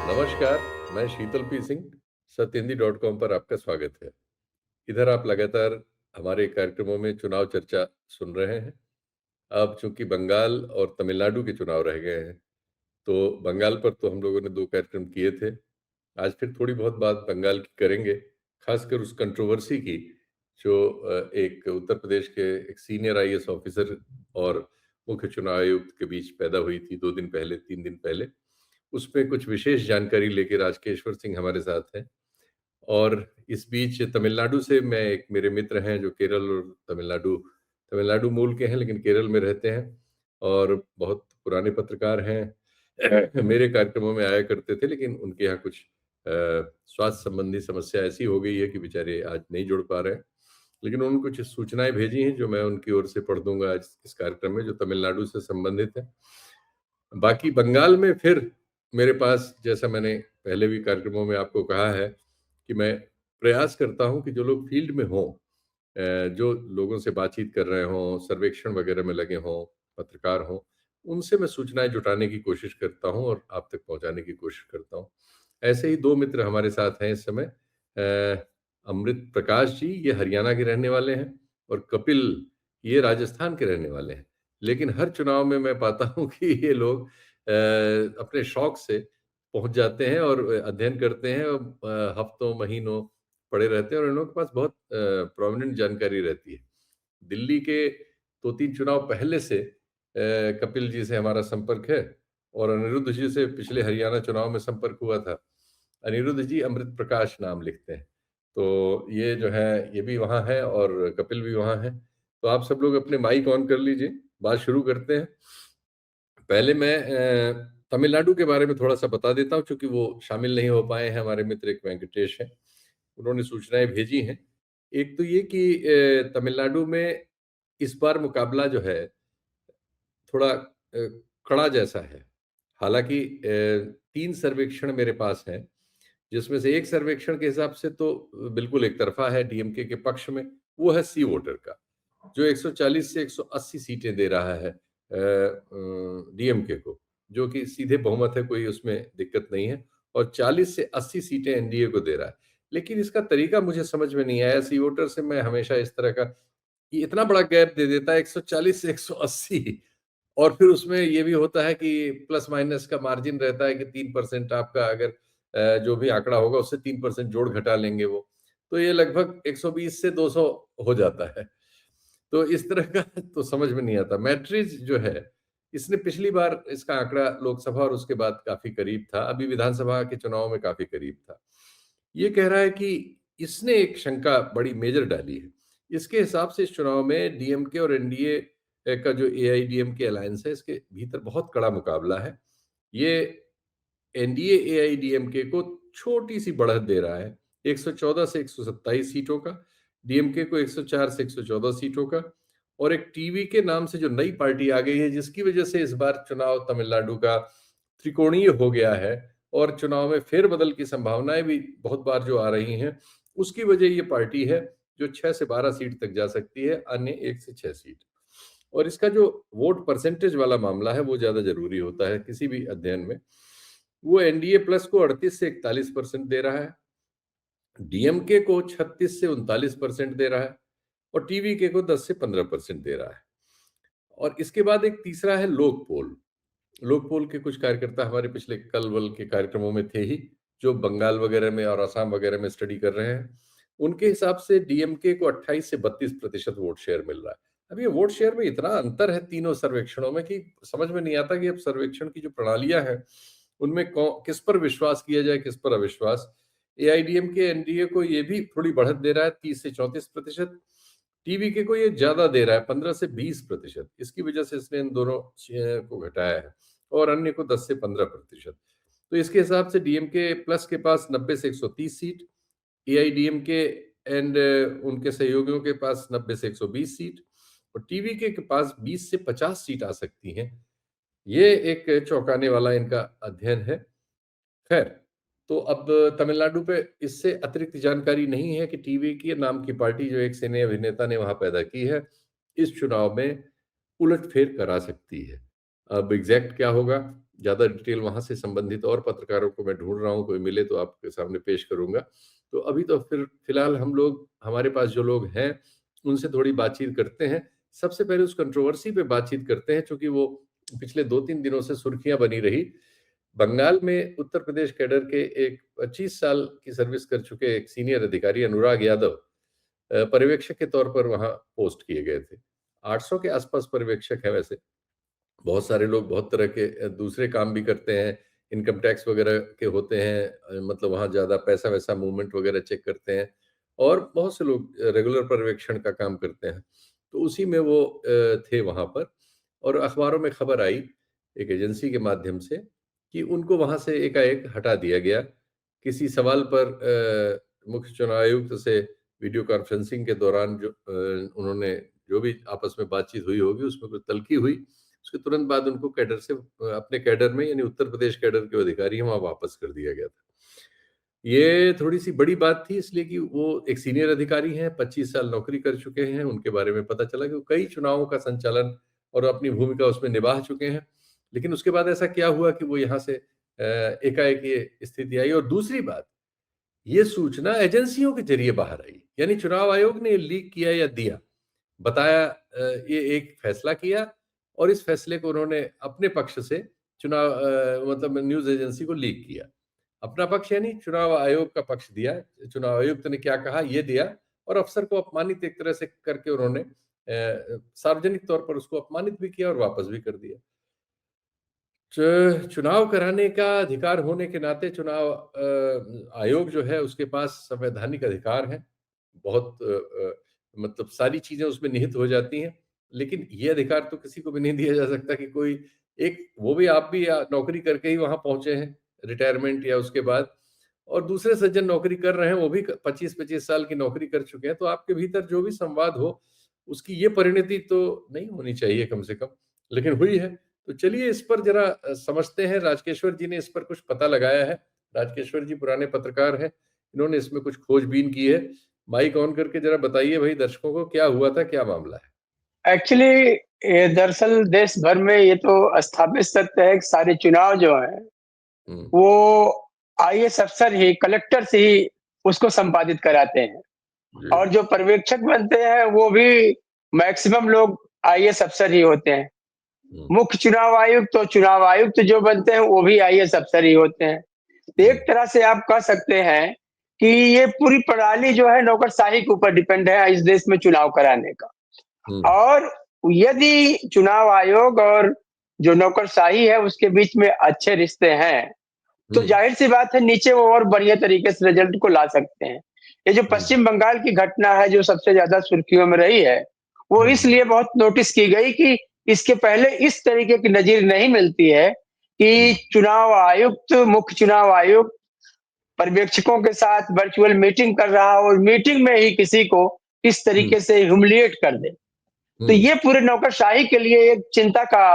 नमस्कार, मैं शीतल पी सिंह, सत्यहिंदी.com पर आपका स्वागत है। इधर आप लगातार हमारे कार्यक्रमों में चुनाव चर्चा सुन रहे हैं। अब चूंकि बंगाल और तमिलनाडु के चुनाव रह गए हैं, तो बंगाल पर तो हम लोगों ने 2 कार्यक्रम किए थे। आज फिर थोड़ी बहुत बात बंगाल की करेंगे, खासकर उस कंट्रोवर्सी की जो एक उत्तर प्रदेश के एक सीनियर आईएएस ऑफिसर और मुख्य चुनाव आयुक्त के बीच पैदा हुई थी 2 दिन पहले, 3 दिन पहले। उसपे कुछ विशेष जानकारी लेके राजकेश्वर सिंह हमारे साथ हैं। और इस बीच तमिलनाडु से मैं एक मेरे मित्र हैं जो केरल और तमिलनाडु तमिलनाडु मूल के हैं लेकिन केरल में रहते हैं और बहुत पुराने पत्रकार हैं। मेरे कार्यक्रमों में आया करते थे लेकिन उनके यहाँ कुछ स्वास्थ्य संबंधी समस्या ऐसी हो गई है कि बेचारे आज नहीं जुड़ पा रहे हैं। लेकिन उन्होंने कुछ सूचनाएं भेजी हैं जो मैं उनकी ओर से पढ़ दूंगा आज इस कार्यक्रम में, जो तमिलनाडु से संबंधित है। बाकी बंगाल में फिर मेरे पास, जैसा मैंने पहले भी कार्यक्रमों में आपको कहा है, कि मैं प्रयास करता हूं कि जो लोग फील्ड में हों, जो लोगों से बातचीत कर रहे हों, सर्वेक्षण वगैरह में लगे हों, पत्रकार हों, उनसे मैं सूचनाएं जुटाने की कोशिश करता हूं और आप तक पहुंचाने की कोशिश करता हूं। ऐसे ही 2 मित्र हमारे साथ हैं इस समय। अमृत प्रकाश जी, ये हरियाणा के रहने वाले हैं, और कपिल, ये राजस्थान के रहने वाले हैं। लेकिन हर चुनाव में मैं पाता हूँ कि ये लोग अपने शौक से पहुँच जाते हैं और अध्ययन करते हैं और हफ्तों, महीनों पड़े रहते हैं और इन लोगों के पास बहुत प्रोमिनेंट जानकारी रहती है। दिल्ली के 2-3 चुनाव पहले से कपिल जी से हमारा संपर्क है और अनिरुद्ध जी से पिछले हरियाणा चुनाव में संपर्क हुआ था। अनिरुद्ध जी अमृत प्रकाश नाम लिखते हैं। तो ये जो है, ये भी वहाँ है और कपिल भी वहाँ है। तो आप सब लोग अपने माइक ऑन कर लीजिए, बात शुरू करते हैं। पहले मैं तमिलनाडु के बारे में थोड़ा-सा बता देता हूँ, चूँकि वो शामिल नहीं हो पाए हैं, हमारे मित्र एक वेंकटेश हैं। उन्होंने सूचनाएँ भेजी हैं। एक तो ये कि तमिलनाडु में इस बार मुकाबला जो है, थोड़ा कड़ा जैसा है। हालाँकि 3 सर्वेक्षण मेरे पास हैं, जिसमें से एक सर्वेक्षण के हिसाब से तो बिल्कुल एक तरफ़ा है डीएमके के पक्ष में, वो है सी वोटर का, जो 140 से 180 सीटें दे रहा है डीएमके को, जो कि सीधे बहुमत है, कोई उसमें दिक्कत नहीं है, और 40 से 80 सीटें एनडीए को दे रहा है। लेकिन इसका तरीका मुझे समझ में नहीं आया। सी वोटर से मैं हमेशा इस तरह का, ये इतना बड़ा गैप दे देता है 140 से 180, और फिर उसमें ये भी होता है कि प्लस माइनस का मार्जिन रहता है कि 3% आपका अगर जो भी आंकड़ा होगा उससे 3% जोड़ घटा लेंगे वो। तो ये लगभग 120 से 200 हो जाता है। तो इस तरह का तो समझ में नहीं आता। मैट्रिज जो है, इसने पिछली बार इसका आंकड़ा लोकसभा और उसके बाद काफ़ी करीब था, अभी विधानसभा के चुनाव में काफ़ी करीब था। ये कह रहा है कि इसने एक शंका बड़ी मेजर डाली है। इसके हिसाब से इस चुनाव में डीएमके और एनडीए का जो एआईडीएमके अलायंस है, इसके भीतर बहुत कड़ा मुकाबला है। ये एनडीए एआईडीएमके को छोटी-सी बढ़त दे रहा है, 114 से 127 सीटों का, डीएमके को 104 से 114 सीटों का, और एक टीवी के नाम से जो नई पार्टी आ गई है, जिसकी वजह से इस बार चुनाव तमिलनाडु का त्रिकोणीय हो गया है और चुनाव में फेरबदल की संभावनाएं भी बहुत बार जो आ रही हैं, उसकी वजह ये पार्टी है जो 6 से 12 सीट तक जा सकती है, अन्य 1 से 6 सीट। और इसका जो वोट परसेंटेज वाला मामला है, वो ज़्यादा ज़रूरी होता है किसी भी अध्ययन में। वो एनडीए प्लस को 38 से 41% दे रहा है, डीएमके को 36 से 39% दे रहा है, और टीवीके को 10 से 15% दे रहा है। और इसके बाद एक तीसरा है लोकपोल। लोकपोल के कुछ कार्यकर्ता हमारे पिछले कल-वल के कार्यक्रमों में थे ही, जो बंगाल वगैरह में और असम वगैरह में स्टडी कर रहे हैं। उनके हिसाब से डीएमके को 28 से 32% वोट शेयर मिल रहा है। अब ये वोट शेयर में इतना अंतर है तीनों सर्वेक्षणों में कि समझ में नहीं आता कि अब सर्वेक्षण की जो प्रणालियाँ हैं, उनमें कौ किस पर विश्वास किया जाए, किस पर अविश्वास। एआईडीएमके एनडीए को ये भी थोड़ी बढ़त दे रहा है, 30 से 34%। टीवीके को ये ज़्यादा दे रहा है, 15 से 20%। इसकी वजह से इसने इन दोनों को घटाया है, और अन्य को 10 से 15%। तो इसके हिसाब से डीएमके प्लस के पास 90 से 130 सीट, एआईडीएमके एंड उनके सहयोगियों के पास 90 से 120 सीट, और टीवीके के पास 20 से 50 सीट आ सकती हैं। ये एक चौंकाने वाला इनका अध्ययन है। खैर, तो अब तमिलनाडु पे इससे अतिरिक्त जानकारी नहीं है कि टीवी के नाम की पार्टी, जो एक सिने अभिनेता ने वहाँ पैदा की है, इस चुनाव में उलट-फेर करा सकती है। अब एग्ज़ैक्ट क्या होगा, ज़्यादा डिटेल वहाँ से संबंधित और पत्रकारों को मैं ढूँढ रहा हूँ, कोई मिले तो आपके सामने पेश करूँगा। तो अभी तो फिलहाल हम लोग, हमारे पास जो लोग हैं, उनसे थोड़ी बातचीत करते हैं। सबसे पहले उस कंट्रोवर्सी पे बातचीत करते हैं, चूँकि वो पिछले 2-3 दिनों से सुर्खियाँ बनी रही। बंगाल में उत्तर प्रदेश कैडर के एक 25 साल की सर्विस कर चुके एक सीनियर अधिकारी अनुराग यादव पर्यवेक्षक के तौर पर वहाँ पोस्ट किए गए थे। 800 के आसपास पर्यवेक्षक हैं वैसे। बहुत सारे लोग बहुत तरह के दूसरे काम भी करते हैं, इनकम टैक्स वगैरह के होते हैं, मतलब वहाँ ज़्यादा पैसा-वैसा मूवमेंट वगैरह चेक करते हैं, और बहुत से लोग रेगुलर पर्यवेक्षण का काम करते हैं। तो उसी में वो थे वहाँ पर, और अखबारों में खबर आई एक एजेंसी के माध्यम से कि उनको वहाँ से एकाएक हटा दिया गया। किसी सवाल पर मुख्य चुनाव आयुक्त से वीडियो कॉन्फ्रेंसिंग के दौरान उन्होंने जो भी आपस में बातचीत हुई होगी, उसमें कोई तल्खी हुई, उसके तुरंत बाद उनको कैडर से अपने कैडर में, यानी उत्तर प्रदेश कैडर के अधिकारी हैं, वहाँ वापस कर दिया गया था। ये थोड़ी-सी बड़ी बात थी, इसलिए कि वो एक सीनियर अधिकारी हैं, 25 साल नौकरी कर चुके हैं, उनके बारे में पता चला कि वो कई चुनावों का संचालन और अपनी भूमिका उसमें निभा चुके हैं। लेकिन उसके बाद ऐसा क्या हुआ कि वो यहाँ से एकाएक ये स्थिति आई, और दूसरी बात, ये सूचना एजेंसियों के ज़रिए बाहर आई। यानी चुनाव आयोग ने लीक किया या दिया, बताया, ये एक फैसला किया, और इस फैसले को उन्होंने अपने पक्ष से मतलब न्यूज़ एजेंसी को लीक किया। अपना पक्ष यानी चुनाव आयोग का पक्ष दिया, चुनाव आयुक्त ने क्या कहा ये दिया, और अफ़सर को अपमानित एक तरह से करके उन्होंने सार्वजनिक तौर पर उसको अपमानित भी किया और वापस भी कर दिया। चुनाव कराने का अधिकार होने के नाते चुनाव आयोग जो है उसके पास संवैधानिक अधिकार हैं। बहुत मतलब सारी चीज़ें उसमें निहित हो जाती हैं। लेकिन ये अधिकार तो किसी को भी नहीं दिया जा सकता कि कोई एक, वो भी आप भी नौकरी करके ही वहाँ पहुँचे हैं, रिटायरमेंट या उसके बाद, और दूसरे सज्जन नौकरी कर रहे हैं, वो भी 25-25 साल की नौकरी कर चुके हैं, तो आपके भीतर जो भी संवाद हो, उसकी ये परिणति तो नहीं होनी चाहिए कम से कम, लेकिन हुई है। तो चलिए इस पर ज़रा समझते हैं। राजकेश्वर जी ने इस पर कुछ पता लगाया है। राजकेश्वर जी पुराने पत्रकार हैं, इन्होंने इसमें कुछ खोजबीन की है। माइक ऑन करके ज़रा बताइए भाई दर्शकों को, क्या हुआ था, क्या मामला है? एक्चुअली ये दरअसल देश भर में ये तो स्थापित सत्य है कि सारे चुनाव जो है हुँ, वो आईएएस अफसर ही कलेक्टर से ही उसको संपादित कराते हैं जी। और जो पर्यवेक्षक बनते हैं वो भी मैक्सिमम लोग आईएएस अफसर ही होते हैं। हुँ, मुख्य चुनाव आयुक्त तो चुनाव आयुक्त जो बनते हैं वो भी आईएएस अफसर ही होते हैं। तो हुँ, एक तरह से आप कह सकते हैं कि ये पूरी प्रणाली जो है नौकरशाही के ऊपर डिपेंड है इस देश में चुनाव कराने का। हुँ, और यदि चुनाव आयोग और जो नौकरशाही है उसके बीच में अच्छे रिश्ते हैं, तो हुँ, ज़ाहिर-सी बात है नीचे वो और बढ़िया तरीके से रिज़ल्ट को ला सकते हैं। ये जो हुँ, पश्चिम बंगाल की घटना है जो सबसे ज़्यादा सुर्खियों में रही है, वो हुँ, इसलिए बहुत नोटिस की गई कि इसके पहले इस तरीके की नज़ीर नहीं मिलती है कि हुँ, चुनाव आयुक्त, मुख्य चुनाव आयुक्त पर्यवेक्षकों के साथ वर्चुअल मीटिंग कर रहा हो और मीटिंग में ही किसी को इस हुँ, तरीके से ह्यूमिलिएट कर दे। तो हुँ, ये पूरे नौकरशाही के लिए एक चिंता का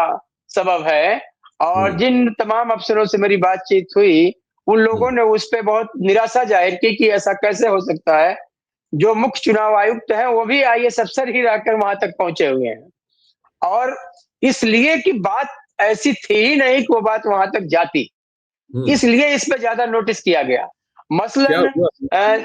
सबब है और हुँ, जिन तमाम अफ़सरों से मेरी बातचीत हुई, उन हुँ, लोगों ने उस पे बहुत निराशा ज़ाहिर की कि ऐसा कैसे हो सकता है? जो मुख्य चुनाव आयुक्त हैं, वो भी आईएएस अफ़सर ही रहकर वहाँ तक पहुँचे हुए हैं और इसलिए कि बात ऐसी थी ही नहीं कि वो बात वहाँ तक जाती, हुँ। इसलिए इस पे ज़्यादा नोटिस किया गया। क्या मसलन हुआ? अ,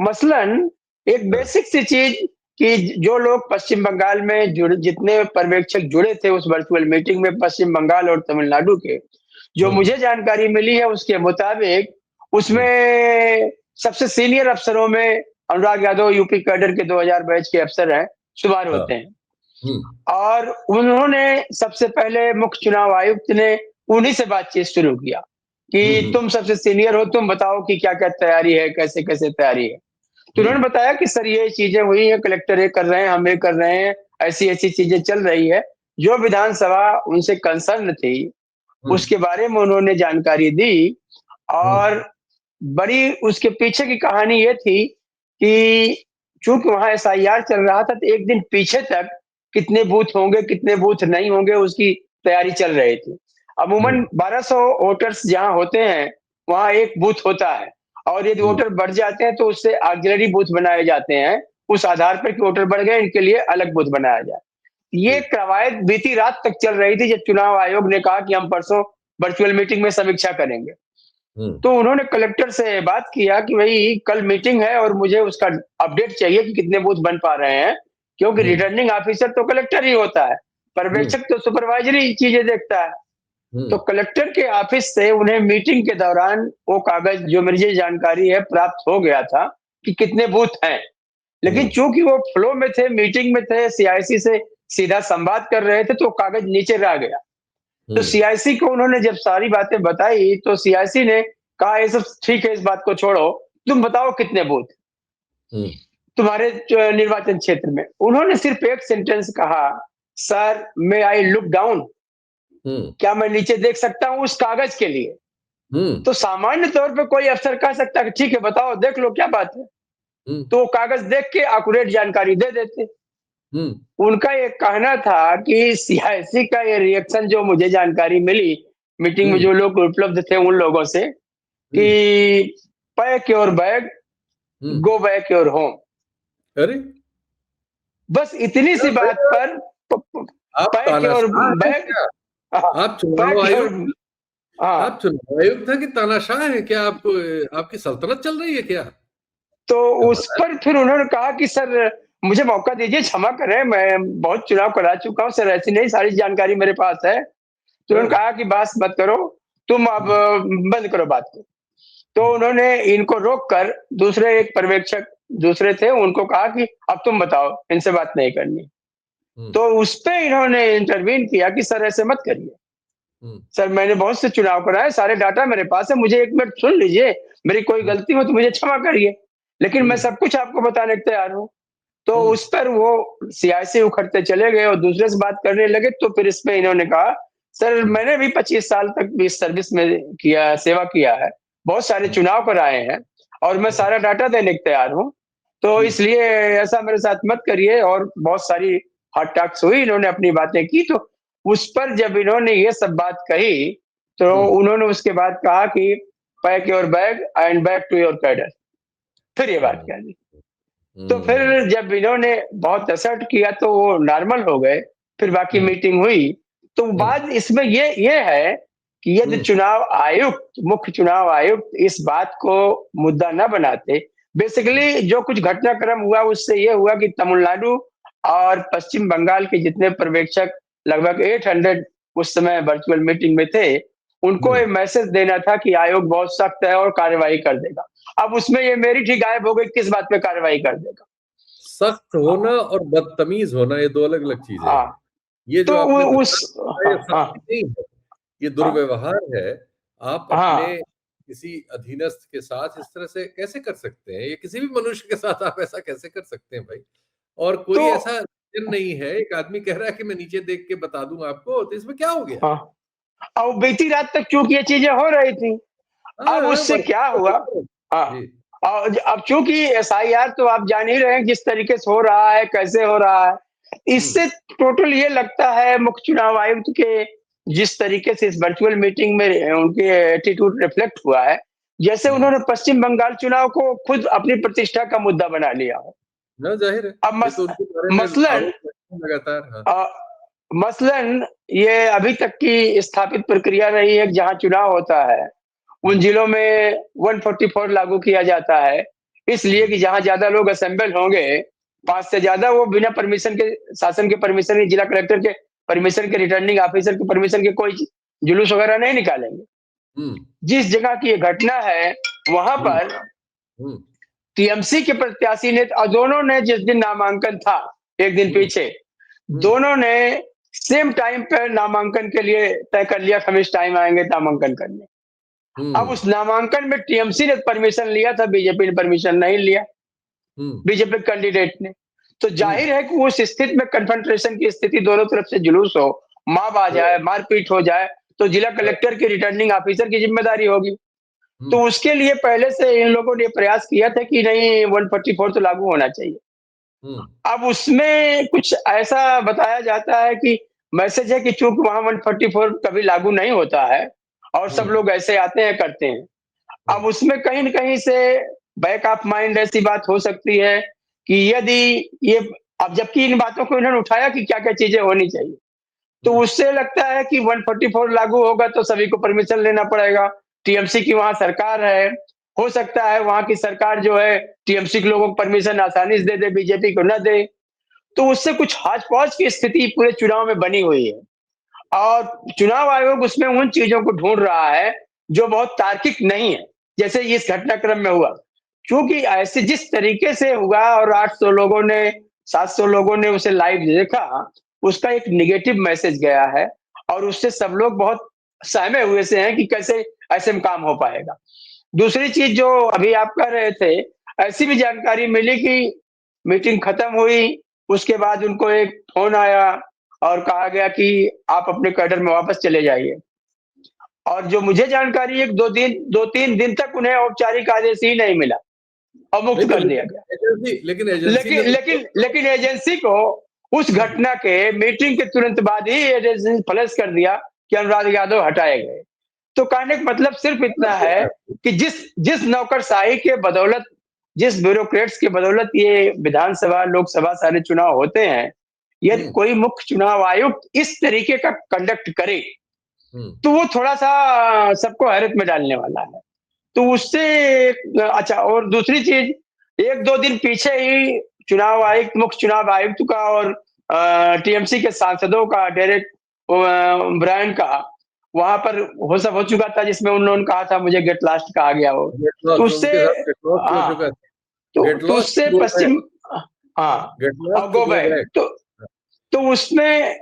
मसलन एक हाँ, बेसिक सी चीज कि जो लोग पश्चिम बंगाल में जुड़े जितने पर्यवेक्षक जुड़े थे उस वर्चुअल मीटिंग में पश्चिम बंगाल और तमिलनाडु के, जो हुँ, मुझे जानकारी मिली है उसके मुताबिक हुँ, उसमें सबसे सीनियर अफसरों में अनुराग यादव यूपी कैडर के 2000 बैच के अफसर हैं, शुमार हाँ, होते हैं। हुँ, और उन्होंने सबसे पहले मुख्य चुनाव आयुक्त ने उन्हीं से बातचीत शुरू किया हुँ, कि हुँ, तुम सबसे सीनियर हो, तुम बताओ कि क्या-क्या तैयारी है, कैसे-कैसे तैयारी है। तो हुँ, उन्होंने बताया कि सर ये चीज़ें हुई हैं, कलेक्टर ये कर रहे हैं, हम ये कर रहे हैं, ऐसी-ऐसी चीज़ें चल रही है। जो विधानसभा उनसे कंसर्न थी, हुँ, उसके बारे में उन्होंने जानकारी दी हुँ, और बड़ी उसके पीछे की कहानी ये थी कि चूँकि वहाँ एसआईआर चल रहा था, तो 1 दिन पीछे तक कितने बूथ होंगे, कितने बूथ नहीं होंगे, उसकी तैयारी चल रही थी। हुँ, अमूमन 1200 वोटर्स जहाँ होते हैं, वहाँ 1 बूथ होता है और यदि हुँ, वोटर बढ़ जाते हैं, तो उससे ऑक्सिलियरी बूथ बनाए जाते हैं। उस आधार पर कि वोटर बढ़ गए, इनके लिए अलग बूथ बनाया जाए। ये जी, कवायद बीती रात तक चल रही थी जब चुनाव आयोग ने कहा कि हम परसों वर्चुअल मीटिंग में समीक्षा करेंगे। हम्म। तो उन्होंने कलेक्टर से बात किया कि भाई कल मीटिंग है और मुझे उसका अपडेट चाहिए कि कितने बूथ बन पा रहे हैं, क्योंकि हम्म। रिटर्निंग ऑफिसर तो कलेक्टर ही होता है, हम्म। पर्यवेक्षक तो सुपरवाइजरी चीजें देखता है। तो हम्म। कलेक्टर के ऑफिस से उन्हें मीटिंग के दौरान वो कागज जो मुझे जानकारी है प्राप्त हो गया था कि कितने बूथ हैं। लेकिन हम्म। चूंकि वो फ्लो में थे, मीटिंग में थे, सीआईसी से सीधा संवाद कर रहे थे, तो कागज नीचे रह गया। तो हम्म। सीआईसी को उन्होंने जब सारी बातें बताई तो सीआईसी ने कहा ये सब ठीक है, इस बात को छोड़ो, तुम बताओ कितने बूथ हम्म। तुम्हारे निर्वाचन क्षेत्र में। उन्होंने सिर्फ एक सेंटेंस कहा, sir may I look down, hmm. क्या मैं नीचे देख सकता हूं उस कागज के लिए। हम्म। तो सामान्य तौर पे कोई अफसर कह सकता है कि ठीक है बताओ देख लो क्या बात है, हम्म। तो वो कागज देख के एक्यूरेट जानकारी दे देते। हम्म। उनका ये कहना था कि सीआईसी का ये रिएक्शन जो मुझे जानकारी मिली मीटिंग में हम्म। जो लोग उपलब्ध थे उन लोगों से, हम्म। कि pack your bag, hmm. Go back your home. अरे बस इतनी सी यार भाई, बात पर आप पैक योर तानाशाह हैं बैग, क्या? आप चुनाव पैक योर, आयुक्त? हाँ। आप चुनाव आयुक्त हैं कि तानाशाह हैं क्या? आप आपकी सल्तनत चल रही है क्या? तो उस कमाल पर फिर उन्होंने कहा कि सर मुझे मौका दीजिए, क्षमा करें, मैं बहुत चुनाव करा चुका हूँ सर, ऐसी नहीं सारी जानकारी मेरे पास है। तो है। उन्होंने कहा कि बस मत करो, तुम अब हम्म। बंद करो बात को। तो हम्म। उन्होंने इनको रोक कर दूसरे एक पर्यवेक्षक दूसरे थे उनको कहा कि अब तुम बताओ, इनसे बात नहीं करनी। हम्म। तो उस पे इन्होंने इंटरवीन किया कि सर ऐसे मत करिए, हम्म। सर मैंने बहुत से चुनाव कराए, सारे डाटा मेरे पास है, मुझे एक मिनट सुन लीजिए, मेरी कोई हम्म। गलती हो तो मुझे क्षमा करिए, लेकिन मैं हम्म। सब कुछ आपको बताने को तैयार हूँ। तो हम्म। उस पर वो सियासी उखड़ते चले गए और दूसरे से बात करने लगे। तो फिर इस पे इन्होंने कहा, सर हम्म। मैंने भी 25 साल तक भी इस सर्विस में किया, सेवा किया है, बहुत सारे हम्म। चुनाव कराए हैं और मैं हम्म। सारा डाटा देने को तैयार हूँ। तो हम्म। इसलिए ऐसा मेरे साथ मत करिए। और बहुत सारी हॉट टॉक्स हुई, इन्होंने अपनी बातें की। तो उस पर जब इन्होंने ये सब बात कही तो हम्म। उन्होंने उसके बाद कहा कि pack your bag and back to your cadre, फिर ये बात हम्म। कह दी। तो हम्म। फिर जब इन्होंने बहुत असर्ट किया तो वो नॉर्मल हो गए, फिर बाकी हम्म। मीटिंग हुई। तो हम्म। बात इसमें ये है कि यदि हम्म। चुनाव आयुक्त, मुख्य चुनाव आयुक्त इस बात को मुद्दा न बनाते, बेसिकली जो कुछ घटनाक्रम हुआ उससे ये हुआ कि तमिलनाडु और पश्चिम बंगाल के जितने पर्यवेक्षक लगभग 800 उस समय वर्चुअल मीटिंग में थे, उनको हम्म। ये मैसेज देना था कि आयोग बहुत सख्त है और कार्रवाई कर देगा। अब उसमें ये मेरिट ही गायब हो गई, किस बात पे कार्रवाई कर देगा। सख्त होना और बदतमीज होना ये दो अलग अलग चीजें हाँ, हैं। ये जो तो आपने वो उस, बताया ये हाँ, सख्ती हाँ, नहीं है, ये हाँ, दुर्व्यवहार है। आप अपने हाँ, किसी अधीनस्थ के साथ इस तरह से कैसे कर सकते हैं? ये किसी भी मनुष्य के साथ आप ऐसा कैसे कर सकते हैं भाई? और तो कोई ऐसा रीजन नहीं है, एक आदमी कह रहा है कि मैं नीचे देख के बता दूं आपको, तो इसमें क्या हो गया? हाँ, और बीती रात तक चूंकि ये चीजें हो रही थी, अब हाँ, उससे क्या हुआ, हाँ, जी। और अब चूंकि एसआईआर तो आप जान ही रहे हैं किस तरीके से हो रहा है, कैसे हो रहा है। हुँ। इससे टोटल ये लगता है मुख्य चुनाव आयुक्त के जिस तरीके से इस वर्चुअल मीटिंग में उनके एटीट्यूड रिफ्लेक्ट हुआ है, जैसे हुँ। उन्होंने पश्चिम बंगाल चुनाव को खुद अपनी प्रतिष्ठा का मुद्दा बना लिया हो। ना ज़ाहिर है, अब ये तो उनके बारे में मसलन आरोप लगते हैं लगातार। हाँ। अ, मसलन ये अभी तक की स्थापित प्रक्रिया रही है कि जहाँ चुनाव होता है, हुँ। उन जिलों में 144 लागू किया जाता है, इसलिए हुँ। कि जहाँ ज़्यादा लोग असेंबल होंगे, 5 से ज़्यादा वो बिना परमिशन के, शासन के परमिशन के, जिला कलेक्टर के परमिशन के, रिटर्निंग ऑफिसर के परमिशन के कोई जुलूस वगैरह नहीं निकालेंगे। हुँ। जिस जगह की ये घटना है, वहाँ हुँ। पर हुँ। टीएमसी के प्रत्याशी ने और दोनों ने जिस दिन नामांकन था, 1 दिन हुँ। पीछे, हुँ। दोनों ने सेम टाइम पे नामांकन के लिए तय कर लिया कि हम इस टाइम आएँगे नामांकन करने। अब हुँ। उस नामांकन में टीएमसी ने परमिशन लिया था, बीजेपी ने परमिशन नहीं लिया, हुँ। बीजेपी कैंडिडेट ने। तो हुँ। जाहिर है कि उस स्थिति में कन्फ्रंटेशन की स्थिति, दोनों तरफ से जुलूस हो, मार आ हाँ, जाए, मारपीट हो जाए, तो जिला हाँ। कलेक्टर की, रिटर्निंग ऑफिसर की ज़िम्मेदारी होगी। हुँ। तो उसके लिए पहले से इन लोगों ने प्रयास किया था कि नहीं 144 तो लागू होना चाहिए। हुँ। अब उसमें कुछ ऐसा बताया जाता है कि मैसेज है कि चूंकि वहां 144 कभी लागू नहीं होता है और सब हुँ। लोग ऐसे आते हैं करते हैं। हुँ। अब उसमें कहीं न कहीं से बैक ऑफ माइंड ऐसी बात हो सकती है कि यदि ये, अब जबकि इन बातों को इन्होंने उठाया कि क्या-क्या चीज़ें होनी चाहिए। तो उससे लगता है कि 144 लागू होगा तो सभी को परमिशन लेना पड़ेगा। टीएमसी की वहाँ सरकार है, हो सकता है वहाँ की सरकार जो है टीएमसी के लोगों को परमिशन आसानी से दे दे, बीजेपी को ना दे। तो उससे कुछ hodgepodge की स्थिति पूरे चुनाव में बनी हुई है और चुनाव आयोग उसमें उन चीजों को ढूंढ रहा है जो बहुत तार्किक नहीं है, जैसे इस घटनाक्रम में हुआ। क्योंकि ऐसे जिस तरीके से हुआ और 800 लोगों ने 700 लोगों ने उसे लाइव देखा, उसका एक नेगेटिव मैसेज गया है और उससे सब लोग बहुत सहमे हुए से हैं कि कैसे ऐसे में काम हो पाएगा। दूसरी चीज जो अभी आप कह रहे थे, ऐसी भी जानकारी मिली कि मीटिंग खत्म हुई, उसके बाद उनको एक फ़ोन आया और कहा गया कि आप अपने कैडर में वापस चले जाइए। और जो मुझे जानकारी है 2-3 दिन तक उन्हें औपचारिक आदेश ही नहीं मिला और मुक्त नहीं तो कर दिया गया। लेकिन एजेंसी ने लेकिन तो लेकिन लेकिन एजेंसी को उस घटना के मीटिंग के तुरंत बाद ही एजेंसी ने फ्लैश कर दिया कि अनुराग यादव हटाए गए। तो कहने का मतलब सिर्फ इतना है कि जिस जिस नौकरशाही के बदौलत, जिस ब्यूरोक्रेट्स के बदौलत ये विधानसभा, लोकसभा सारे चुनाव होते हैं, यदि कोई मुख्य चुनाव आयुक्त इस तरीके का कंडक्ट करे, तो वो थोड़ा-सा सबको हैरत में डालने वाला है। तो उससे अच्छा और दूसरी चीज़ 1-2 दिन पीछे ही चुनाव आयुक्त, मुख्य चुनाव आयुक्त का और टीएमसी के सांसदों का डेरेक ब्रायन का वहाँ पर वो सब हो चुका था जिसमें उन्होंने कहा था मुझे गेट लॉस्ट कहा गया हो। गेट तो लॉस्ट उससे उनके साथ गेट लॉस्ट हो चुका हाँ, है। गेट तो लॉस्ट उससे गो बैक, पश्चिम हाँ, गेट और लॉस्ट गो गो बैक बैक। तो उसमें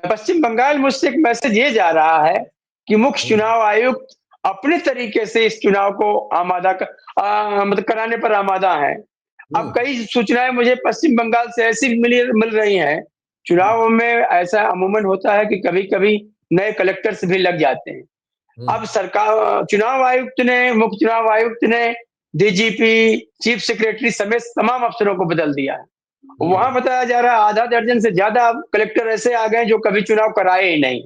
पश्चिम बंगाल में उससे एक मैसेज ये जा रहा है कि मुख्य चुनाव आयुक्त अपने तरीके से इस चुनाव को मतलब कराने पर आमादा है। अब कई सूचनाएं मुझे पश्चिम बंगाल से ऐसी मिल रही हैं, चुनाव में ऐसा अमूमन होता है कि कभी-कभी नए कलेक्टर्स भी लग जाते हैं। अब सरकार चुनाव आयुक्त ने, मुख्य चुनाव आयुक्त ने डीजीपी, चीफ सेक्रेटरी समेत तमाम अफसरों को बदल दिया है। वहाँ बताया जा रहा है आधा दर्जन से ज्यादा कलेक्टर ऐसे आ गए जो कभी चुनाव कराए ही नहीं।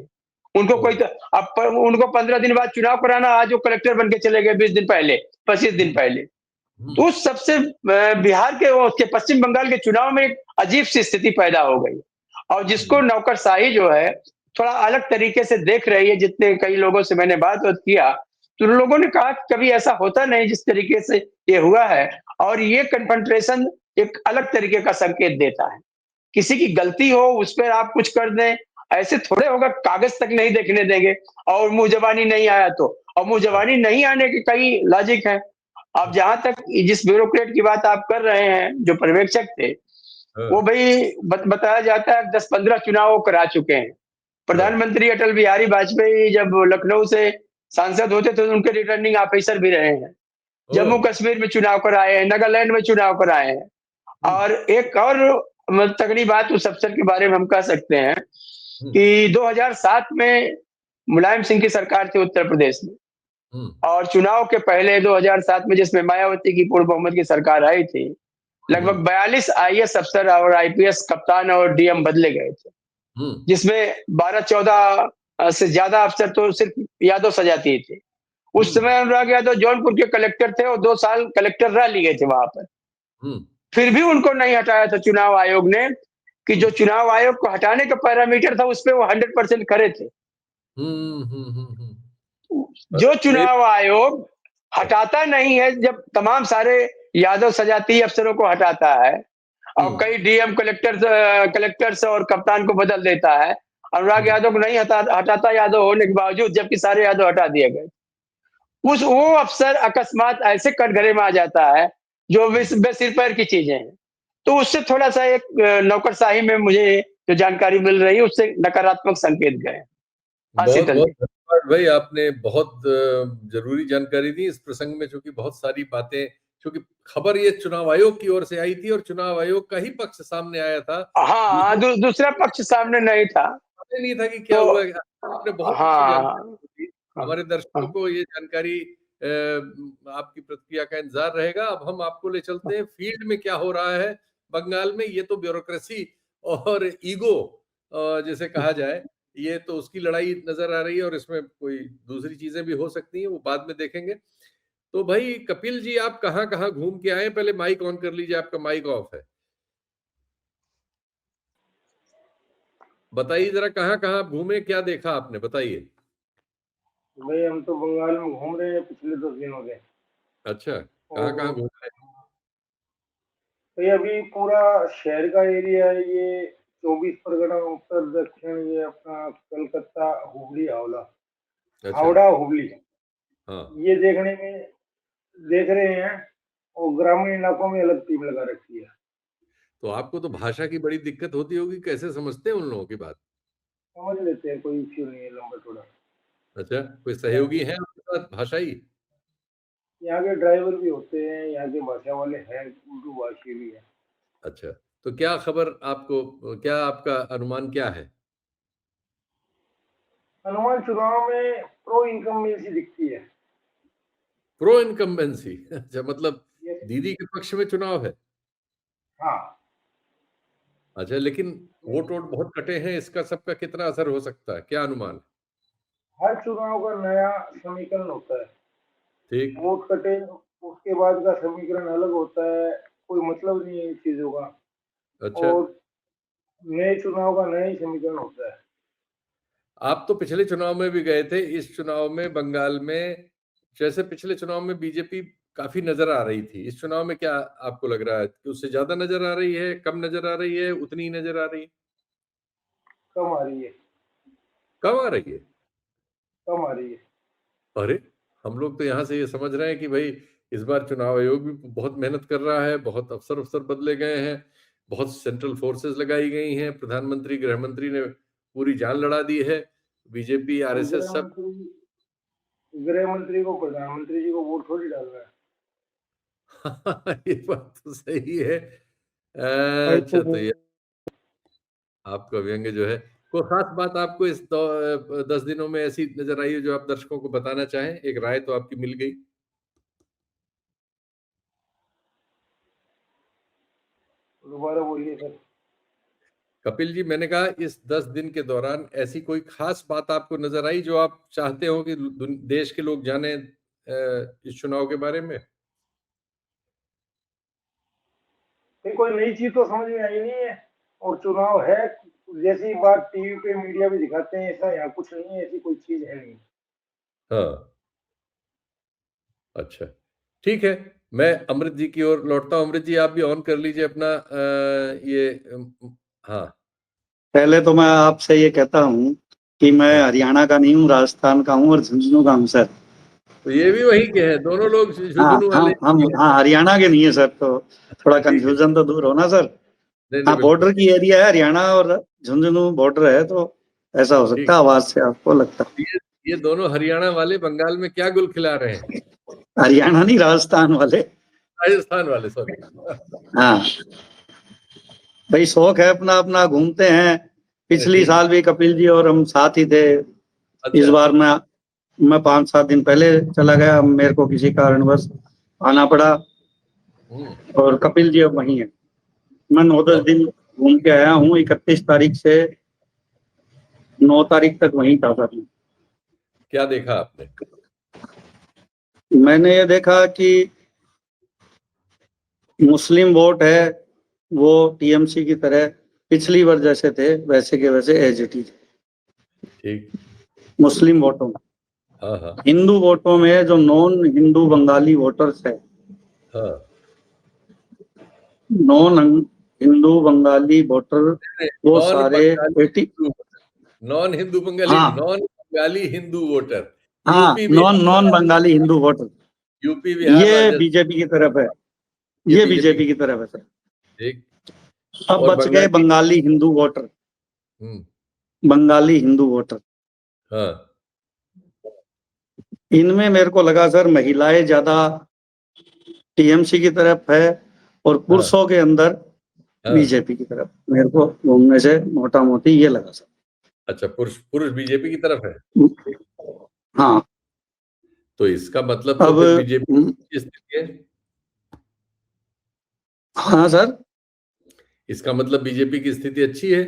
उनको कोई तो अब उनको 15 दिन बाद चुनाव कराना, आज वो कलेक्टर बन के चले गए 20 दिन पहले, 25 दिन पहले। तो उस सबसे बिहार के उसके पश्चिम बंगाल के चुनाव में एक अजीब सी स्थिति पैदा हो गई और जिसको नौकरशाही जो है थोड़ा अलग तरीके से देख रही है। जितने कई लोगों से मैंने बात किया तो उन लोगों ने कहा कि कभी ऐसा होता नहीं जिस तरीके से ये हुआ है और ये कन्फ्रंटेशन एक अलग तरीके का संकेत देता है। किसी की गलती हो उस पर आप कुछ कर दें, ऐसे थोड़े होगा, कागज तक नहीं देखने देंगे और मुंह जबानी नहीं आया तो। और मुंह जबानी नहीं आने के कई लॉजिक है। अब जहां तक जिस ब्यूरोक्रेट की बात आप कर रहे हैं जो पर्यवेक्षक थे, वो भाई बताया जाता है 10-15 चुनाव वो करा चुके हैं। प्रधानमंत्री अटल बिहारी वाजपेयी जब लखनऊ से सांसद होते थे तो उनके रिटर्निंग ऑफिसर भी रहे हैं। जम्मू कश्मीर में चुनाव कराए हैं, नागालैंड में चुनाव कराए हैं। और एक और तगड़ी बात उस अफसर के बारे में हम कह सकते हैं कि 2007 में मुलायम सिंह की सरकार थी उत्तर प्रदेश में और चुनाव के पहले 2007 में जिसमें मायावती की पूर्ण बहुमत की सरकार आई थी, लगभग 42 आईएएस अफसर और आईपीएस कप्तान और डीएम बदले गए थे, जिसमें 12-14 से ज्यादा अफसर तो सिर्फ यादव सजाती थे। उस समय अनुराग यादव जौनपुर के कलेक्टर थे और 2 साल कलेक्टर रह लिए थे वहां पर। फिर भी उनको नहीं हटाया था चुनाव आयोग ने कि जो चुनाव आयोग को हटाने का पैरामीटर था उस पे वो 100% खरे थे। जो चुनाव आयोग हटाता नहीं है, जब तमाम सारे यादव सजाती अफसरों को हटाता है और कई डीएम कलेक्टर्स और कप्तान को बदल देता है, अनुराग यादव को नहीं हटाता यादव होने के बावजूद, जबकि सारे यादव हटा दिए गए। उस वो अफसर अकस्मात ऐसे कटघरे में आ जाता है जो बेसिर पैर की चीजें हैं। तो उससे थोड़ा सा एक नौकरशाही में मुझे जो जानकारी मिल रही है उससे नकारात्मक संकेत गए। हाँ बहुत शीतल बहुत जी। धन्यवाद भाई, आपने बहुत जरूरी जानकारी दी इस प्रसंग में, क्योंकि बहुत सारी बातें, क्योंकि खबर ये चुनाव आयोग की ओर से आई थी और चुनाव आयोग का ही पक्ष सामने आया था। हाँ, दूसरा पक्ष सामने नहीं था। पता नहीं था कि क्या तो हुआ। आपने बहुत अच्छी हाँ, जानकारी दी। हाँ, हमारे दर्शकों हाँ, को ये जानकारी, आपकी प्रतिक्रिया का इंतजार रहेगा। अब हम आपको ले चलते हैं फील्ड में क्या हो रहा है बंगाल में। ये तो ब्यूरोक्रेसी और ईगो जिसे कहा जाए, ये तो उसकी लड़ाई नजर आ रही है और इसमें कोई दूसरी चीजें भी हो सकती हैं, वो बाद में देखेंगे। तो भाई कपिल जी, आप कहाँ कहाँ घूम के आए? पहले माइक ऑन कर लीजिए, आपका माइक ऑफ है। बताइए जरा, कहाँ कहाँ आप घूमे, क्या देखा आपने, बताइए। भाई हम तो बंगाल में घूम रहे हैं पिछले 10 दिनों से। अच्छा, कहाँ कहाँ और घूम रहे भाई अभी पूरा शहर का एरिया है ये, 24 परगना, उत्तर दक्षिण, ये अपना कलकत्ता, हुबली, हावड़ा, हैं? अच्छा। हावड़ा हुबली, हाँ, ये देखने में देख रहे हैं। और ग्रामीण इलाकों में अलग टीम लगा रखी है। तो आपको तो भाषा की बड़ी दिक्कत होती होगी, कैसे समझते हैं उन लोगों की बात? समझ लेते हैं, कोई इश्यू नहीं है, लंबा थोड़ा। अच्छा, कोई यहाँ सहयोगी के हैं आपके साथ भाषाई? यहाँ के ड्राइवर भी होते हैं, यहाँ के भाषा वाले हैं, उर्दू भाषी भी है। अच्छा, तो क्या खबर आपको, क्या आपका अनुमान क्या है? हनुमान चुनाव में प्रो इनकम्बेंसी दिखती है। प्रो इनकम्बेंसी अच्छा, मतलब ये दीदी के पक्ष में चुनाव है? हाँ, अच्छा, लेकिन वोट वोट बहुत कटे हैं, इसका सबका कितना असर हो सकता है, क्या अनुमान है? हर चुनाव का नया समीकरण होता है। ठीक। वोट कटे उसके बाद का समीकरण अलग होता है। कोई मतलब नहीं है इन चीजों का। अच्छा, और नए चुनाव का नया ही समीकरण होता है। आप तो पिछले चुनाव में भी गए थे, इस चुनाव में बंगाल में जैसे पिछले चुनाव में बीजेपी काफी नजर आ रही थी, इस चुनाव में क्या आपको लग रहा है कि उससे ज्यादा नजर आ रही है, कम नजर आ रही है, उतनी ही नजर आ रही है? कम आ रही है। कम आ रही है? कम आ रही है। अरे, हम लोग तो यहाँ से ये समझ रहे हैं कि भाई इस बार चुनाव आयोग भी बहुत मेहनत कर रहा है, बहुत अफसर अफसर बदले गए हैं, बहुत सेंट्रल फोर्सेस लगाई गई हैं, प्रधानमंत्री गृह मंत्री ने पूरी जान लड़ा दी है, बीजेपी और आरएसएस सब। गृह मंत्री को प्रधानमंत्री जी को वोट थोड़ी डालना है। ये बात तो सही है। भाई अच्छा, तो ये आपका व्यंग्य जो है, कोई खास बात आपको इस 10 दिनों में ऐसी नजर आई हो जो आप दर्शकों को बताना चाहें? एक राय तो आपकी मिल गई। दोबारा बोलिए सर। कपिल जी, मैंने कहा इस 10 दिन के दौरान ऐसी कोई खास बात आपको नजर आई जो आप चाहते हो कि देश के लोग जाने इस चुनाव के बारे में? नहीं, कोई नई चीज तो समझ में आई नहीं है। और चुनाव है, जैसी बात टीवी पे मीडिया में दिखाते हैं, ऐसा यहाँ कुछ नहीं है, ऐसी कोई चीज है नहीं। हाँ। अच्छा, ठीक है। मैं अमृत जी की ओर लौटता हूँ। अमृत जी, आप भी ऑन कर लीजिए अपना ये हाँ। पहले तो मैं आपसे ये कहता हूँ कि मैं हाँ, हरियाणा का नहीं हूँ, राजस्थान का हूँ और झुंझुनू का हूँ सर। तो ये भी वही के हैं, दोनों लोग हाँ, झुंझुनू वाले हम ही हैं। हाँ हरियाणा के नहीं है सर, तो थोड़ा ठीक है। कंफ्यूजन तो दूर हो ना सर। नहीं नहीं, हाँ, बिल्कुल। बॉर्डर की एरिया है हरियाणा और झुंझुनू बॉर्डर है, तो ऐसा हो ठीक। सकता है आवाज से आपको लगता ये दोनों हरियाणा वाले बंगाल में क्या गुल खिला रहे हैं? है। हरियाणा नहीं, राजस्थान वाले। राजस्थान वाले, सॉरी। हाँ भाई, शौक है अपना अपना, घूमते हैं। पिछली ठीक। साल भी कपिल जी और हम साथ ही थे। इस अच्छा। बार मैं 5-7 दिन पहले चला गया, मेरे को किसी कारणवश आना पड़ा। हम्म। और कपिल जी अब वहीं है। मैं 9-10 बहुत दिन घूम के आया हूँ, 31 तारीख से 9 तारीख तक वहीं था सर। क्या देखा आपने? मैंने ये देखा कि मुस्लिम वोट है वो टीएमसी की तरह पिछली बार जैसे थे वैसे के वैसे एज इट इज। ठीक। मुस्लिम वोटों में, हाँ हाँ। हिंदू वोटों में जो नॉन हिंदू बंगाली वोटर्स है, हाँ। नॉन हिंदू बंगाली वोटर वो नॉन सारे बंगाली 80। हिंदू, नॉन हिंदू बंगाली, हाँ नॉन बंगाली हिंदू वोटर। हाँ, UP non Bihar non Bengali Rajasthan. Hindu voter, UP Bihar ये राजस्थान। बीजेपी की तरफ है। ये ये बीजेपी बीजेपी की। की तरफ है सर। ठीक। अब और बच गए बंगाली। बंगाली हिंदू वोटर। हम्म। बंगाली हिंदू वोटर, हाँ इनमें मेरे को लगा सर महिलाएं ज्यादा टीएमसी की तरफ है और हाँ पुरुषों के अंदर हाँ। बीजेपी की तरफ। मेरे को घूमने से मोटा मोटी ये लगा सर। अच्छा, पुरुष पुरुष बीजेपी की तरफ है? हाँ। तो इसका मतलब तो अब फिर बीजेपी की स्थिति है। हाँ सर, इसका मतलब बीजेपी की स्थिति अच्छी है।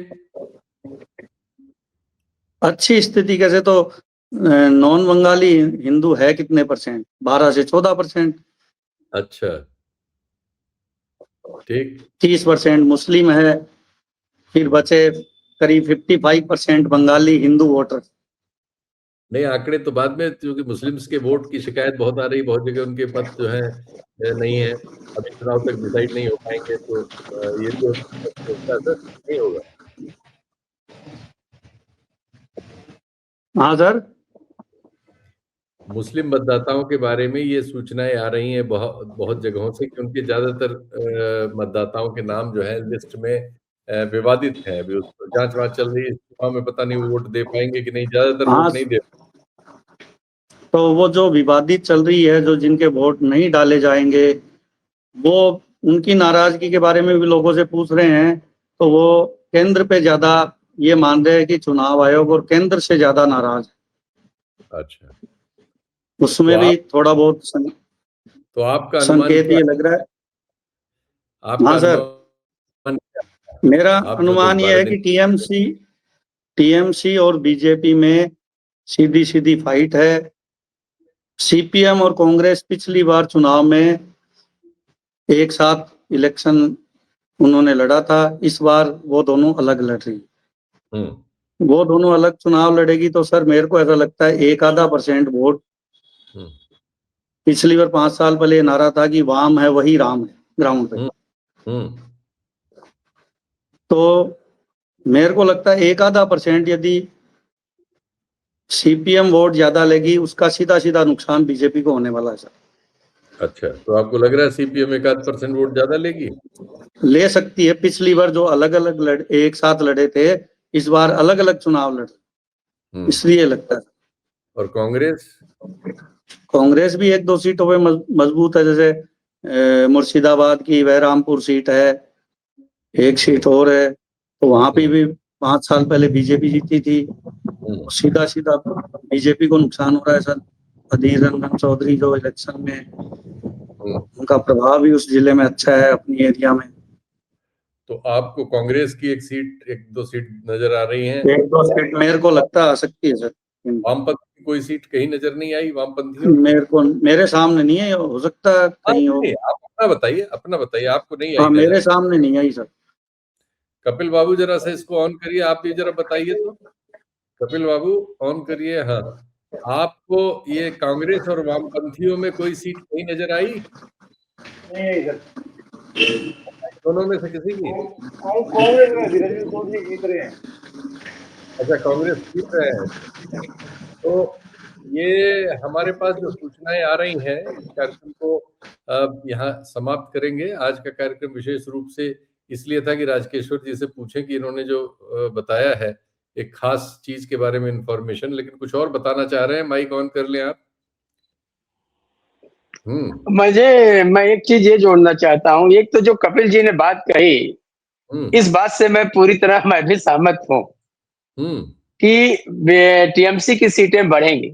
अच्छी स्थिति कैसे, तो नॉन बंगाली हिंदू है कितने परसेंट, 12 से 14%। अच्छा। ठीक। 30% मुस्लिम है, फिर बचे करीब 55% बंगाली हिंदू वोटर। नहीं, आंकड़े तो बाद में, क्योंकि मुस्लिम्स के वोट की शिकायत बहुत आ रही, बहुत जगह उनके मत जो है नहीं है, अभी चुनाव तक डिसाइड नहीं हो पाएंगे, तो ये भी हो सकता है कि उसका असर नहीं होगा। हाँ सर, मुस्लिम मतदाताओं के बारे में ये सूचनाएं आ रही हैं बहुत बहुत जगहों से कि उनके ज्यादातर मतदाताओं के नाम जो है लिस्ट में विवादित हैं। अभी उस पर जांच वांच चल रही है, इस चुनाव में पता नहीं वो वोट दे पाएंगे कि नहीं, ज्यादातर हाँ वोट नहीं दे। तो वो जो विवादित चल रही है, जो जिनके वोट नहीं डाले जाएंगे, वो उनकी नाराजगी के बारे में भी लोगों से पूछ रहे हैं। तो वो केंद्र पे ज्यादा ये मान रहे हैं कि चुनाव आयोग और केंद्र से ज्यादा नाराज है। अच्छा, उसमें तो भी थोड़ा बहुत तो आपका अनुमान संकेत क्या ये है? लग रहा है। आपका हाँ सर, अनुमान क्या है? मेरा आप जो अनुमान ये 10-12 है दिन। कि टीएमसी और बीजेपी में सीधी सीधी फाइट है। सीपीएम और कांग्रेस पिछली बार चुनाव में एक साथ इलेक्शन उन्होंने लड़ा था, इस बार वो दोनों अलग लड़ रही। वो दोनों अलग चुनाव लड़ेगी तो सर मेरे को ऐसा लगता है 1-आधा% वोट। पिछली बार 5 साल पहले नारा था कि वाम है वही राम है ग्राउंड पे। तो मेरे को लगता है 1-आधा% यदि सीपीएम वोट ज्यादा लेगी, उसका सीधा सीधा नुकसान बीजेपी को होने वाला है सर। अच्छा, तो आपको लग रहा है सीपीएम 1-आध% वोट ज्यादा लेगी? ले सकती है। पिछली बार जो अलग अलग एक साथ लड़े थे, इस बार अलग अलग चुनाव लड़े, इसलिए लगता है। और कांग्रेस? कांग्रेस भी 1-2 सीटों पे मजबूत है, जैसे मुर्शिदाबाद की बहरामपुर सीट है, एक सीट और है, तो वहां पे भी 5 साल पहले बीजेपी जीती थी। सीधा सीधा बीजेपी को नुकसान हो रहा है सर। अधीर रंजन चौधरी जो इलेक्शन में, उनका प्रभाव भी उस जिले में अच्छा है अपनी एरिया में। तो आपको कांग्रेस की एक दो सीट नजर आ रही हैं? 1-2 सीट मेरे को लगता आ सकती है सर। वामपंथ की कोई सीट कहीं नजर नहीं आई वामपंथियों की? मेरे सामने नहीं है, हो सकता है कहीं हो। नहीं, आप अपना बताइए, आपको नहीं आई हाँ, मेरे नजर? सामने नहीं आई सर। कपिल बाबू जरा से इसको ऑन करिए, आप भी जरा बताइए तो। कपिल बाबू ऑन करिए। हाँ, आपको ये कांग्रेस और वामपंथियों में कोई सीट कहीं नजर आई? नहीं है सर। दोनों में से किसी की? कांग्रेस में धीरज चौधरी जीत रहे हैं। अच्छा, कांग्रेस जीत रहे हैं। तो ये हमारे पास जो सूचनाएं आ रही हैं, इस कार्यक्रम को अब यहाँ समाप्त करेंगे। आज का कार्यक्रम विशेष रूप से इसलिए था कि राजकेश्वर जी से पूछें कि इन्होंने जो बताया है एक खास चीज के बारे में इंफॉर्मेशन, लेकिन कुछ और बताना चाह रहे हैं। माइक ऑन कर लें आप। मैं एक चीज ये जोड़ना चाहता हूँ। एक तो जो कपिल जी ने बात कही, इस बात से मैं पूरी तरह मैं भी सहमत हूँ कि टीएमसी की सीटें बढ़ेंगी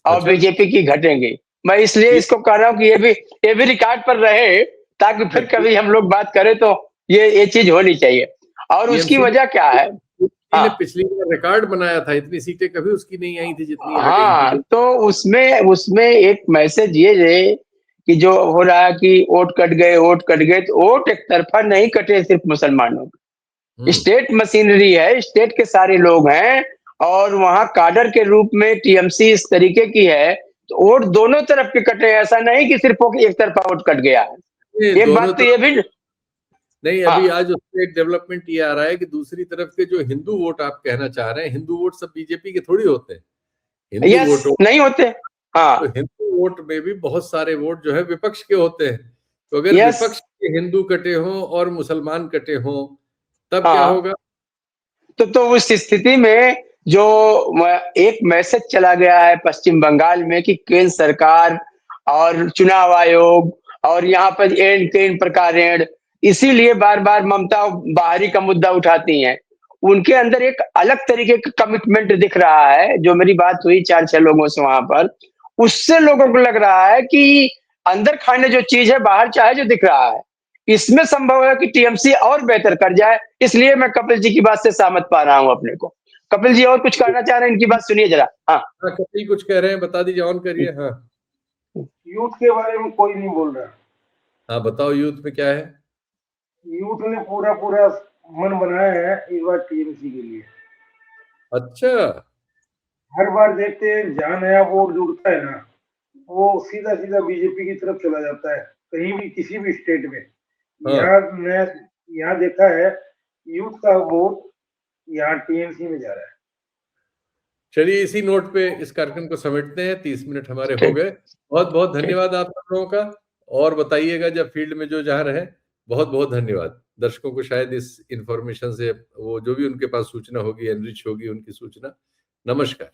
और अच्छा। बीजेपी की घटेंगी। मैं इसलिए इसको कह रहा हूँ कि ये भी रिकॉर्ड पर रहे, ताकि फिर कभी हम लोग बात करें तो ये चीज होनी चाहिए। और उसकी वजह क्या है? ने पिछली बार रिकॉर्ड बनाया था, इतनी सीटें कभी उसकी नहीं आई थी जितनी आ गई हाँ, थी। तो उसमें एक मैसेज ये है कि जो हो रहा है कि वोट कट गए, तो वोट एक तरफा नहीं कटे सिर्फ मुसलमानों के। स्टेट मशीनरी है, स्टेट के सारे लोग हैं, और वहां काडर के रूप में टीएमसी इस तरीके की है, तो वोट दोनों तरफ के कटे। ऐसा नहीं कि सिर्फ एक तरफा वोट कट गया है। एक बात तो ये भी नहीं, अभी आज उसमें एक डेवलपमेंट ये आ रहा है कि दूसरी तरफ के जो हिंदू वोट आप कहना चाह रहे हैं, हिंदू वोट सब बीजेपी के थोड़ी होते हैं। हिंदू यस वोट नहीं होते। हाँ, तो हिंदू वोट में भी बहुत सारे वोट जो है विपक्ष के होते हैं। तो अगर यस, विपक्ष के हिंदू कटे हों और मुसलमान कटे हों, तब क्या हाँ, होगा? तो उस स्थिति में जो एक मैसेज चला गया है पश्चिम बंगाल में कि केंद्र सरकार और चुनाव आयोग और यहाँ पर एन प्रकार ऋण, इसीलिए बार बार ममता बाहरी का मुद्दा उठाती हैं। उनके अंदर एक अलग तरीके का कमिटमेंट दिख रहा है। जो मेरी बात हुई 4-6 लोगों से वहां पर, उससे लोगों को लग रहा है कि अंदर खाने जो चीज है बाहर चाहे जो दिख रहा है, इसमें संभव है कि टीएमसी और बेहतर कर जाए। इसलिए मैं कपिल जी की बात से सहमत पा रहा हूं अपने को। कपिल जी और कुछ कहना चाह रहे हैं, इनकी बात सुनिए जरा। हाँ, कपिल कुछ कह रहे हैं, बता दीजिए, ऑन करिए। हाँ यूथ के बारे में कोई नहीं बोल रहा। हाँ, बताओ यूथ में क्या है? यूथ ने पूरा पूरा मन बनाया है इस बार टीएमसी के लिए। अच्छा। हर बार देखते हैं जहाँ नया वोट जुड़ता है ना, वो सीधा सीधा बीजेपी की तरफ चला जाता है, कहीं भी किसी भी स्टेट में। हाँ। यहाँ देखा है यूथ का वोट यहाँ टीएमसी में जा रहा है। चलिए इसी नोट पे इस कार्यक्रम को समेटते हैं, 30 मिनट हमारे हो ठीक गए। बहुत बहुत ठीक। धन्यवाद आप सब लोगों का, और बताइएगा जब फील्ड में जो जहाँ रहे। बहुत बहुत धन्यवाद। दर्शकों को शायद इस इंफॉर्मेशन से वो जो भी उनके पास सूचना होगी, एनरिच होगी उनकी सूचना। नमस्कार।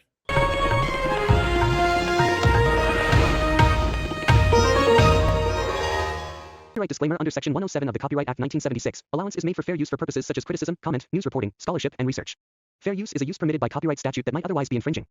Copyright disclaimer under Section 107 of the Copyright Act 1976. Allowance is made for fair use for purposes such as criticism, comment, news reporting, scholarship, and research. Fair use is a use permitted by copyright statute that might otherwise be infringing.